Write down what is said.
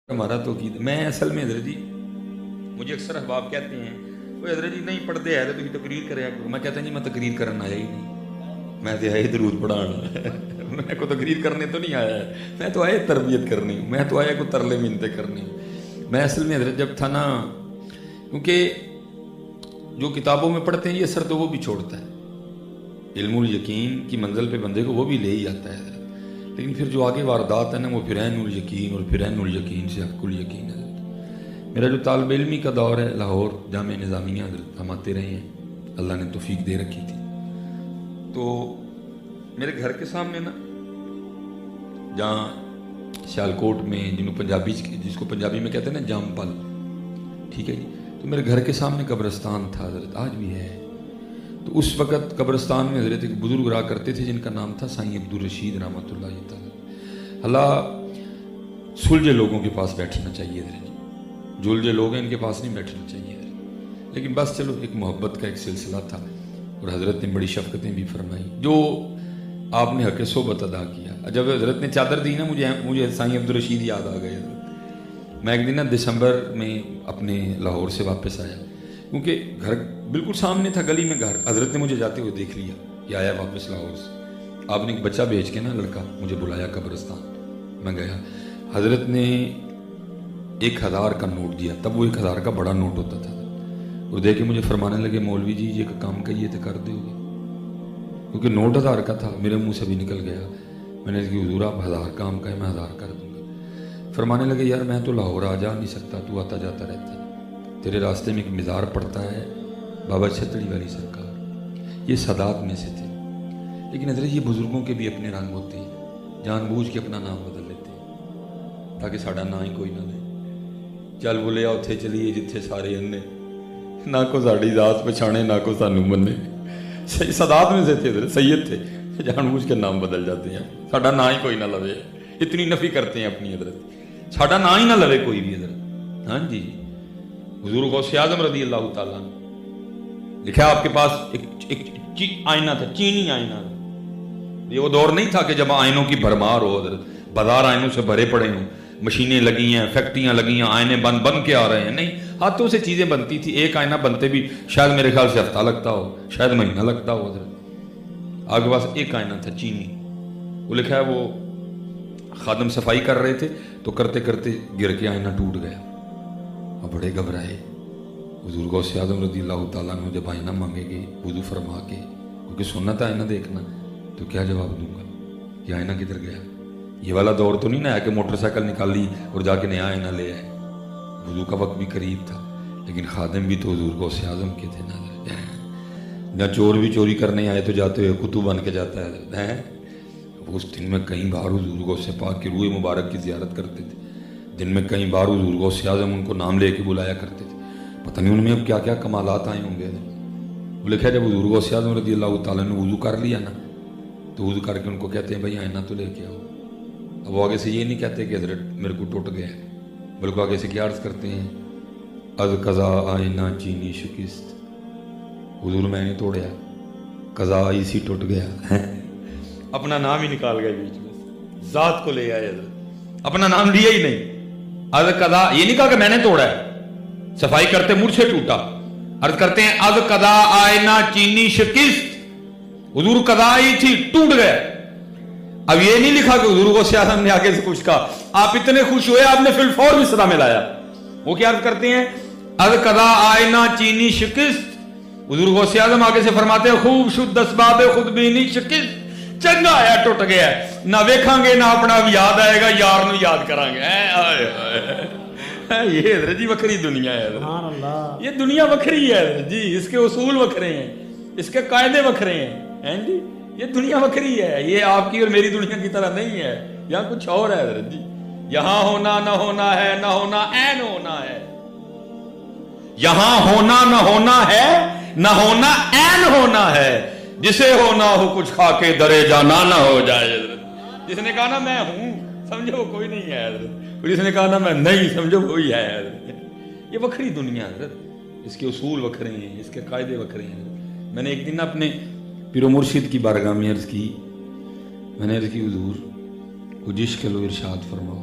ہمارا تو میں اصل میں حضرت جی مجھے اکثر احباب کہتے ہیں وہ حضرت جی نہیں پڑھتے ہے تو تھی تقریر کرے کرو. میں کہتا جی میں تقریر کرنا آیا ہی نہیں, میں تو آیا درود پڑھانا. میں کو تقریر کرنے تو نہیں آیا ہے, میں تو آیا تربیت کرنی ہوں, میں تو آیا کو ترلے منتیں کرنی ہوں. میں اصل میں حضرت جب تھا نا, کیونکہ جو کتابوں میں پڑھتے ہیں یہ اثر تو وہ بھی چھوڑتا ہے, علم الیقین کی منزل پہ بندے کو وہ بھی لے ہی آتا ہے حضرت, لیکن پھر جو آگے واردات ہے نا وہ پھر عین الیقین اور پھر عین الیقین سے حق الیقین ہے. میرا جو طالب علمی کا دور ہے لاہور جامعہ نظامیہ حضرت ہم آتے رہے ہیں, اللہ نے توفیق دے رکھی تھی. تو میرے گھر کے سامنے نا جہاں سیالکوٹ میں جس کو پنجابی میں کہتے ہیں نا جام پل, ٹھیک ہے جی, تو میرے گھر کے سامنے قبرستان تھا حضرت, آج بھی ہے. تو اس وقت قبرستان میں حضرت ایک بزرگ رہا کرتے تھے جن کا نام تھا سائیں عبدالرشید رحمۃ اللہ تعالی. اللہ سلجھے لوگوں کے پاس بیٹھنا چاہیے حضرت جی, جلجے لوگ ہیں ان کے پاس نہیں بیٹھنا چاہیے حضرت. لیکن بس چلو ایک محبت کا ایک سلسلہ تھا اور حضرت نے بڑی شفقتیں بھی فرمائی, جو آپ نے حق صحبت ادا کیا. جب حضرت نے چادر دی نا مجھے سائیں عبدالرشید یاد آ گئے حضرت. میں ایک دن نا دسمبر میں اپنے لاہور سے واپس آیا, کیونکہ گھر بالکل سامنے تھا گلی میں گھر. حضرت نے مجھے جاتے ہوئے دیکھ لیا کہ آیا واپس لاہور سے. آپ نے ایک بچہ بھیج کے نا لڑکا مجھے بلایا قبرستان, میں گیا. حضرت نے 1000 کا نوٹ دیا, تب وہ 1000 کا بڑا نوٹ ہوتا تھا, اور دے کے مجھے فرمانے لگے مولوی جی یہ کام کہیے تو کر دو گے, کیونکہ نوٹ 1000 کا تھا. میرے منہ سے بھی نکل گیا, میں نے کہا حضور آپ 1000 کام کہیں میں 1000 کر دوں گا. فرمانے لگے یار میں تو لاہور آ جا نہیں سکتا, تو آتا جاتا رہتا ہے, تیرے راستے میں ایک مزار پڑتا ہے بابا چھتڑی والی سرکار, یہ سادات میں سے تھے. لیکن حضرت یہ بزرگوں کے بھی اپنے رنگ ہوتے ہیں, جان بوجھ کے اپنا نام بدل لیتے ہیں تاکہ ساڑا نام ہی کوئی نہ لے. چل بولے اتھے چلیے جتھے سارے انے, نہ کو ساڑی ذات پچھانے نہ کو سانو منے. سادات میں سے تھے حضرت, سید تھے, جان بوجھ کے نام بدل جاتے ہیں, ساڑا نام ہی کوئی نہ لوے. اتنی نفی کرتے ہیں اپنی حضرت, ساڑا نام ہی نہ لوے کوئی بھی حضرت. ہاں جی, حضور غوث اعظم رضی اللہ تعالیٰ لکھا آپ کے پاس ایک آئینہ تھا, چینی آئینہ. یہ وہ دور نہیں تھا کہ جب آئینوں کی بھرمار ہو حضرت, بازار آئینوں سے بھرے پڑے ہوں, مشینیں لگی ہیں, فیکٹریاں لگی ہیں, آئینے بن کے آ رہے ہیں. نہیں, ہاتھوں سے چیزیں بنتی تھی. ایک آئینہ بنتے بھی شاید میرے خیال سے ہفتہ لگتا ہو, شاید مہینہ لگتا ہو حضرت. آپ کے پاس ایک آئینہ تھا چینی. وہ لکھا ہے وہ خادم صفائی کر رہے تھے تو کرتے کرتے گر کے آئینہ ٹوٹ گیا, اور بڑے گھبرائے. حضور غوث اعظم رضی اللہ تعالیٰ عنہ جب آئینہ مانگے گے وضو فرما کے, کیونکہ سنت آئینہ دیکھنا, تو کیا جواب دوں گا کہ آئینہ کدھر گیا. یہ والا دور تو نہیں نا ہے کہ موٹر سائیکل نکالی اور جا کے نیا آئینہ لے آئے. وضو کا وقت بھی قریب تھا, لیکن خادم بھی تو حضور غوث اعظم کے تھے نا. نہ چور بھی چوری کرنے آئے تو جاتے ہوئے کتب بن کے جاتا ہے. اس دن میں کئی بار حضور غوث پاک کی روح مبارک کی زیارت کرتے تھے. دن میں کئی بار حضور غوث اعظم ان کو نام لے کے بلایا کرتے تھے. پتہ نہیں ان میں اب کیا کیا کمالات آئے ہوں گے. وہ لکھا جب حضور غوث اعظم رضی اللہ تعالیٰ نے وضو کر لیا نا, تو وضو کر کے ان کو کہتے ہیں بھائی آئینہ تو لے کے آؤ. اب وہ آگے سے یہ نہیں کہتے کہ حضرت میرے کو ٹوٹ گیا, بلکہ آگے سے کیا عرض کرتے ہیں, از قضا آئینہ چینی شکست. حضور میں نے توڑیا, قضا اسی ٹوٹ گیا. اپنا نام ہی نکال گئے بیچ میں, ذات کو لے آئے حضرت, اپنا نام لیا ہی نہیں. از قضا یہ نہیں کہا کہ میں نے توڑا ہے, صفائی کرتے مجھ سے ٹوٹا. عرض کرتے ہیں از قضا آئینہ چینی شکست, حضور قضا ہی تھی ٹوٹ گئے. اب یہ نہیں لکھا کہ حضور غوث اعظم نے آگے سے کچھ کہا, آپ اتنے خوش ہوئے آپ نے فی الفور بھی صدا میں لایا. وہ کیا عرض کرتے ہیں, از قضا آئینہ چینی شکست. حضور غوث اعظم آگے سے فرماتے ہیں خوب شد اسباب خود بینی شکست. چنگا آیا ٹوٹ گیا, نہ ویکھاں گے نہ اپنا بھی یاد آئے گا, یار نو یاد کریں گے. یہ حضرت جی وکری دنیا ہے حضرت, یہ دنیا وکری ہے حضرت جی, اس کے اصول وکھرے ہیں, اس کے قاعدے وکھرے ہیں جی. یہ دنیا وکری ہے, یہ آپ کی اور میری دنیا کی طرح نہیں ہے. یہاں کچھ اور ہے حضرت جی. یہاں ہونا نہ ہونا ہے, نہ ہونا عین ہونا ہے. یہاں ہونا نہ ہونا ہے, نہ ہونا عین ہونا ہے. جسے ہونا ہو کچھ کھا کے درے جانا نہ ہو جائے حضرت. جس نے کہا نا میں ہوں سمجھو کوئی نہیں ہے حضرت, اور جس نے کہا نا میں نہیں سمجھو وہی ہے حضرت. یہ وکری دنیا حضرت, اس کے اصول وکھرے ہیں, اس کے قاعدے وکھرے ہیں. میں نے ایک دن اپنے پیر و مرشد کی بارگاہ میں عرض کی, میں نے عرض کی حضور کچھ عشق لو ارشاد فرماؤ.